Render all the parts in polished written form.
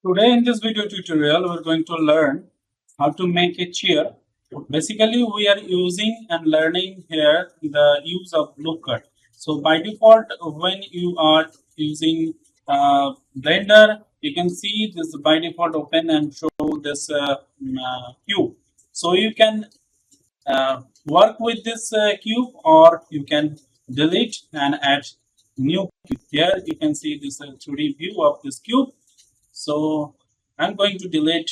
Today in this video tutorial, we're going to learn how to make a chair. Basically, we are using and learning here the use of loop cut. So by default, when you are using Blender, you can see this by default open and show this cube. So you can work with this cube, or you can delete and add new cube. Here you can see this 3D view of this cube. So I'm going to delete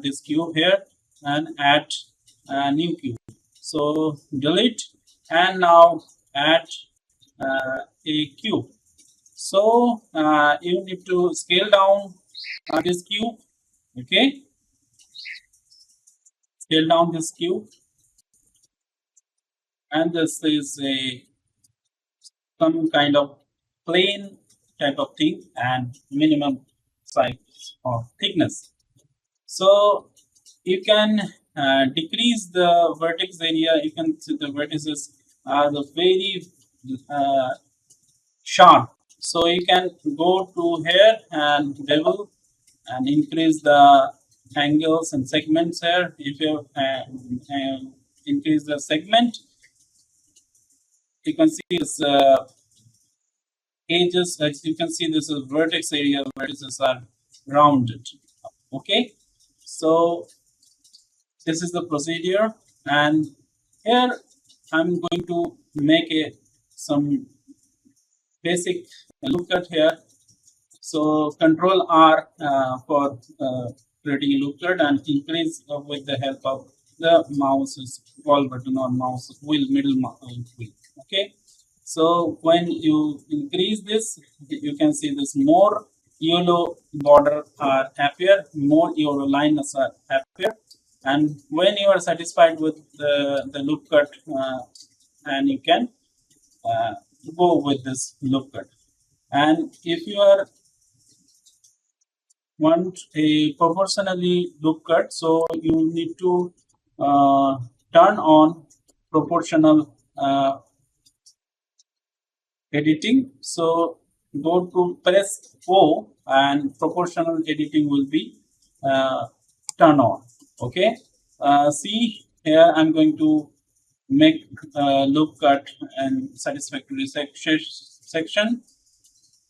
this cube here and add a new cube. So delete and now add a cube. So you need to scale down this cube. Okay, scale down this cube, and this is a some kind of plane type of thing and minimum size or thickness. So you can decrease the vertex area. You can see the vertices are the very uh, sharp. So you can go to here and bevel and increase the angles and segments here. If you increase the segment, you can see this edges. As you can see, this is vertex area. Vertices are rounded. Okay, so this is the procedure, and here I'm going to make a some basic look at here. So Control R for creating a lookup and increase with the help of the mouse's scroll button or mouse wheel, middle wheel. Okay, so when you increase this, you can see this more yellow border are appear, more yellow lines are appear, and when you are satisfied with the loop cut, and you can uh, go with this loop cut. And if you are want a proportionally loop cut, so you need to turn on proportional editing. So go to press O and proportional editing will be turned on. Okay, see here I'm going to make loop cut and satisfactory section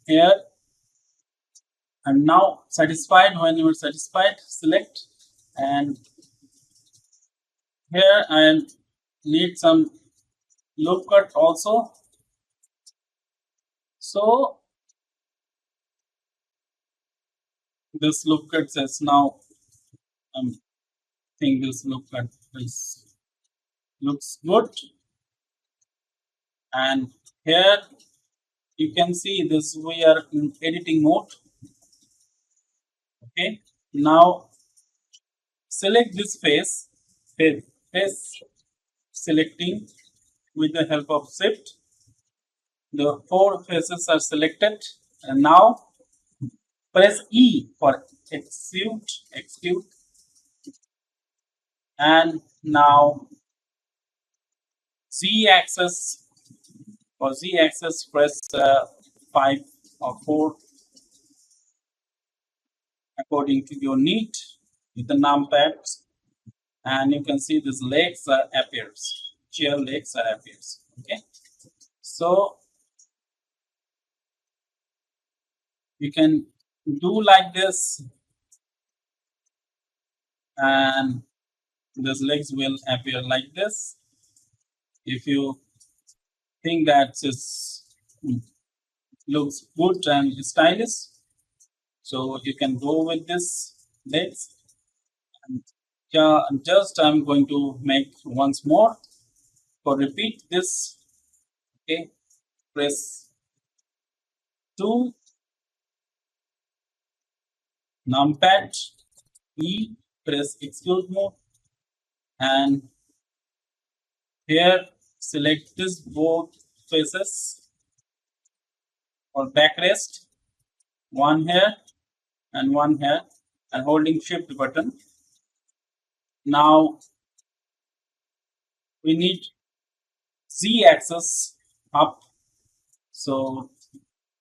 here. And now satisfied. When you are satisfied, select, and here I need some loop cut also. So this loop cut says now I think this loop cut is looks good. And here you can see this we are in editing mode. Okay, now select this face selecting with the help of shift. The four faces are selected, and now press E for execute, and now Z axis, for Z axis press 5 or 4 according to your need with the numpads, and you can see these legs are appears, chair legs are appears. Okay, so you can do like this, and these legs will appear like this. If you think that this looks good and stylish, so you can go with this legs. And just I'm going to make once more for repeat this. Okay, press 2 numpad E, press execute mode, and here select this both faces or backrest, one here and one here, and holding shift button. Now we need Z axis up, so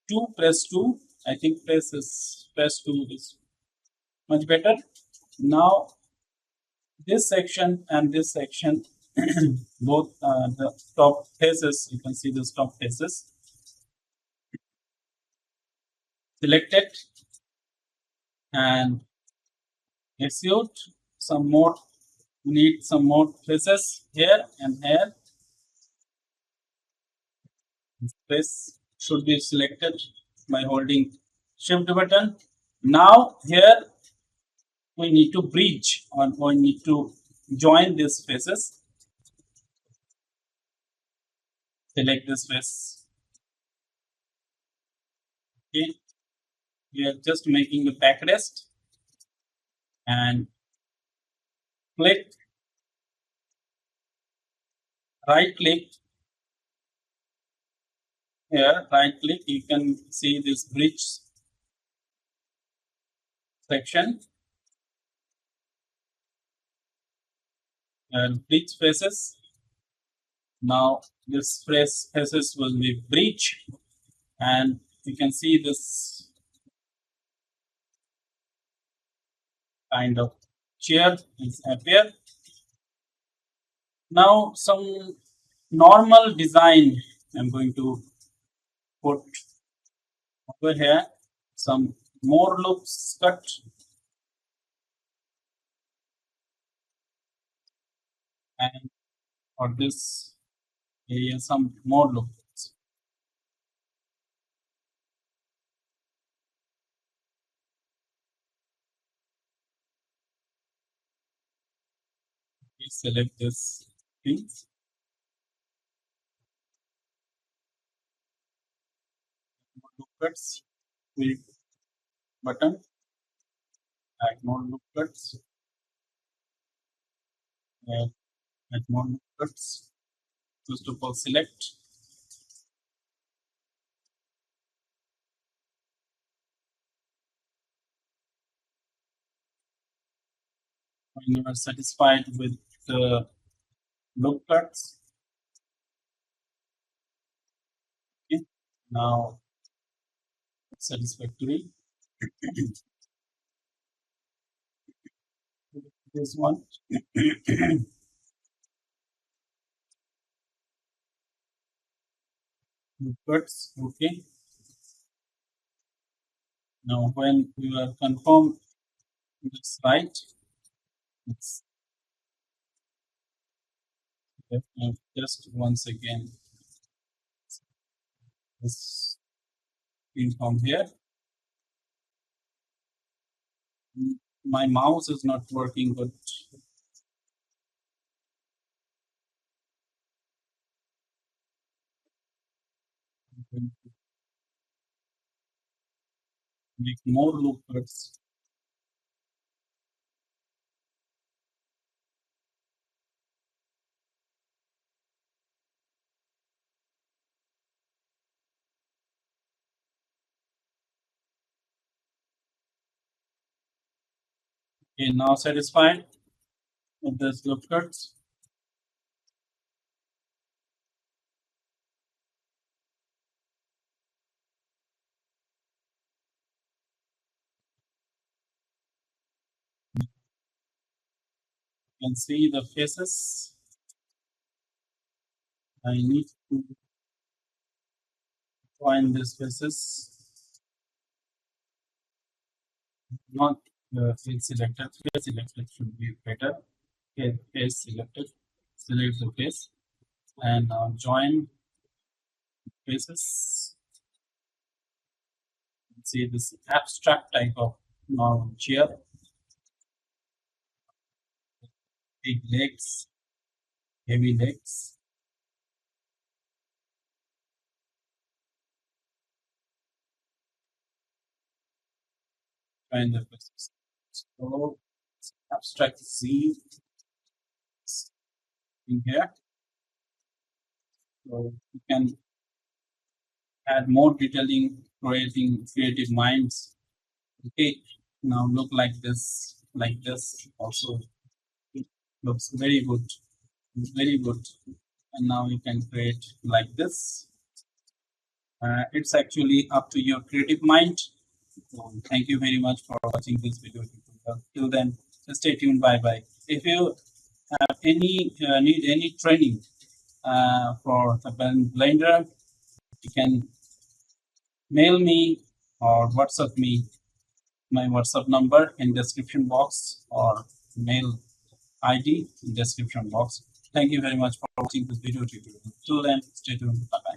2 press 2. I think press 2 is Much better. Now this section and this section, both the top faces, you can see the top faces selected and execute. Some more, need some more faces here and here. This should be selected by holding shift button. Now here we need to bridge, or we need to join these faces. Select this face. Okay, we are just making the backrest and click, right click here, right click, you can see this bridge section and bridge faces. Now this faces will be bridge, and you can see this kind of chair is appear. Now some normal design I'm going to put over here, some more loops cut, and for this area some more loops. Please select this things. Loop cuts, click button, add more loop cuts, add more loop cuts. First of all, select. When you are satisfied with the loop cuts, okay, now satisfactory. This one. Loop cuts, okay. Now when you are confirmed it's right, it's just once again this pin from here. My mouse is not working good. I'm going to make more loop cuts. Okay, now satisfied with this loop cuts. You can see the faces. I need to find these faces. Not face selected. Face selected should be better. Okay, face selected. Select the face and now join faces. See this abstract type of normal chair. Big legs, heavy legs. Join the faces. So abstract Z in here. So you can add more detailing, creating creative minds. Okay, now look like this also. It looks very good. It's very good. And now you can create like this. It's actually up to your creative mind. So thank you very much for watching this video. tutorial. Till then, stay tuned. Bye bye. If you have any need any training for the Blender, you can mail me or WhatsApp me. My WhatsApp number in description box or mail ID in description box. Thank you very much for watching this video tutorial. Till then, stay tuned. Bye.